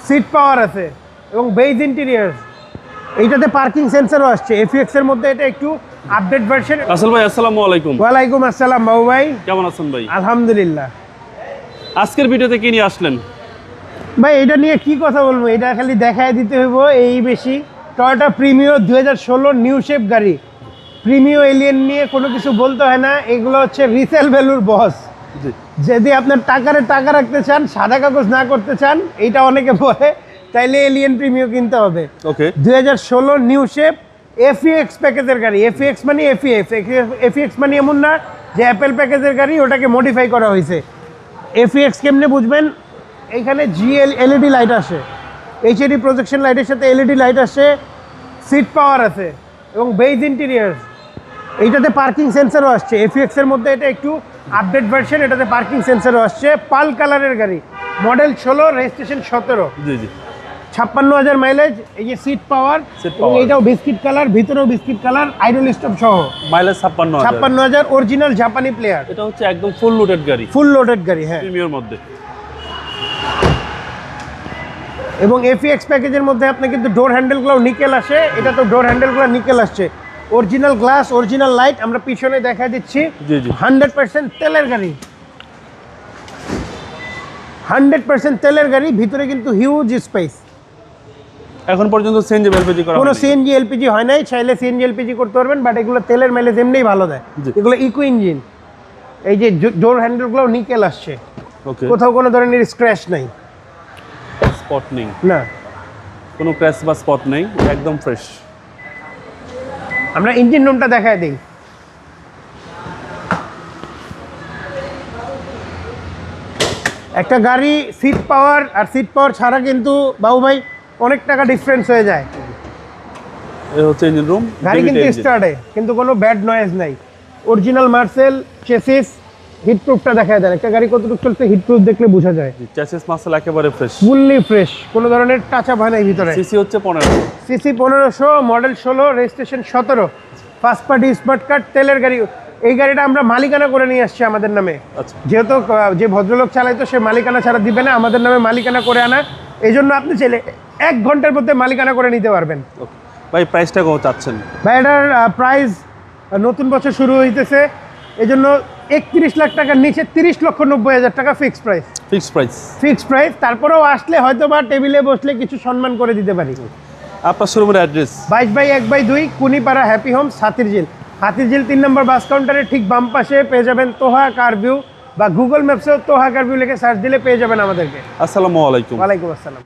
Seat পাওয়ার আছে এবং beige interior. এইটাতে পার্কিং সেন্সরও আসছে। এফএক্স এর মধ্যে এটা একটু আপডেট ভার্সন। রাসেল ভাই আসসালামু আলাইকুম। ওয়ালাইকুম আসসালাম বাবু ভাই, কেমন আছেন ভাই? আলহামদুলিল্লাহ। আজকের ভিডিওতে কি নিয়ে আসলেন ভাই এটা নিয়ে কি কথা বলবো, এটা খালি দেখায় দিতে হইব এই বেশি। টয়োটা প্রিমিও 2016 নিউ শেপ গাড়ি। প্রিমিও এলিয়েন নিয়ে কোনো কিছু বলতে হয় না, এগুলো হচ্ছে রিসেল ভ্যালুর বস। জি যদি আপনার টাকা রাখতে চান, সাদা কাগজ না করতে চান, এইটা অনেকে বলে, তাইলে এলিয়েন প্রিমিও কিনতে হবে। ওকে 2016 নিউ শেপ এফইএক্স প্যাকেজের গাড়ি। এফইএক্স মানে এফইএক্স মানে এমন না যে অ্যাপেল প্যাকেজের গাড়ি, ওটাকে মডিফাই করা হয়েছে। এফইএক্স কেমনে বুঝবেন, এইখানে এলইডি লাইট আসে, এইচডি প্রজেকশন লাইটের সাথে এলইডি লাইট আসে, সিট পাওয়ার আছে এবং বেজ ইন্টেরিয়র। এইটাতে পার্কিং সেন্সরও আসছে। এফইএক্স এর মধ্যে এটা একটু আপডেট ভার্সন, এটাতে পার্কিং সেন্সরও আসছে। পাল কালারের গাড়ি, মডেল 16, রেজিস্ট্রেশন 17, জি জি 56,000 মাইলেজ। এই যে সিট পাওয়ার, এবং এইটাও বিস্কিট কালার, ভিতরেও বিস্কিট কালার, আইডল স্টপ সহ। মাইলেজ 56,000। 56,000 অরিজিনাল জাপানি প্লেয়ার। এটা হচ্ছে একদম ফুল লোডেড গাড়ি, ফুল লোডেড গাড়ি, হ্যাঁ। প্রিমিয়ার মধ্যে। এবং এফইএক্স প্যাকেজের মধ্যে আপনি কিন্তু ডোর হ্যান্ডেলগুলো নিকেল আসে, এটা তো ডোর হ্যান্ডেলগুলো নিকেল আসছে। Original glass, original light. আমরা পিছনে দেখা দিচ্ছি। জি জি 100% তেলের গাড়ি, 100% তেলের গাড়ি। ভিতরে কিন্তু হিউজ স্পেস। এখন পর্যন্ত সিএনজি এলপিজি করা কোনো হয়নি। সিএনজি এলপিজি হয় নাই, চাইলে সিএনজি এলপিজি করতে পারবেন, বাট এগুলো তেলের মাইলেজ এমনিই ভালো দেয়। জি। এগুলো ইকো ইঞ্জিন। এই যে ডোর হ্যান্ডেলগুলো নিকেল আসছে, ওকে কোথাও কোনো ধরনের স্ক্র্যাচ নাই, স্পট নেই, না। কোনো ক্র্যাশ বা স্পট নেই, একদম ফ্রেশ। আমরা ইঞ্জিন রুমটা দেখায় দিই। একটা গাড়ি সিট পাওয়ার আর সিট পাওয়ার ছাড়া কিন্তু বাবু ভাই অনেক টাকা ডিফারেন্স হয়ে যায়। এই হচ্ছে ইঞ্জিন রুম। গাড়ি কিন্তু স্টার্টে, কিন্তু কোনো ব্যাড নয়েজ নাই। অরিজিনাল মার্সেল চেসিস। হিটপ্রুফটা দেখায় দেন, একটা গাড়ি কতটুকু চলছে হিটপ্রুফ দেখলে বোঝা যায়। চ্যাসিস মাসল একেবারে ফ্রেশ, ফুললি ফ্রেশ, কোনো ধরনের টাচ আপ হয় না ভিতরে। সিসি হচ্ছে 1500। CC 1500, model 16, registration 17, first party smart card, তেলের গাড়ি। এই গাড়িটা আমরা মালিকানা করে নিয়ে আসছি আমাদের নামে। আচ্ছা যেহেতু যে ভদ্রলোক চালাইতো সে মালিকানা ছাড়া দিবে না, আমাদের নামে মালিকানা করে আনা। এই জন্য আপনি চাইলে 1 ঘন্টার মধ্যে মালিকানা করে নিতে পারবেন। ওকে ভাই, প্রাইসটা কত চাচ্ছেন? ভাই এটার প্রাইস, নতুন বছর শুরু হইতেছে, এই জন্য 31 লাখ টাকার নিচে 30,90,000 টাকা ফিক্সড প্রাইস। Fixed price. তারপরেও আসলে হয়তো বা টেবিলে বসলে কিছু সম্মান করে দিতে পারি। আপনার শোরুমের address? 22/1/2 Kunipara happy Holmes, Hatirjheel. Hatirjheel 3 নম্বর বাস কাউন্টারের ঠিক বাম পাশে পেয়ে যাবেন তোহা কার ভিউ, বা গুগল ম্যাপসেও তোহা কার ভিউ লিখে সার্চ দিলে পেয়ে যাবেন আমাদেরকে। আসসালামু আলাইকুম। ওয়ালাইকুম আসসালাম।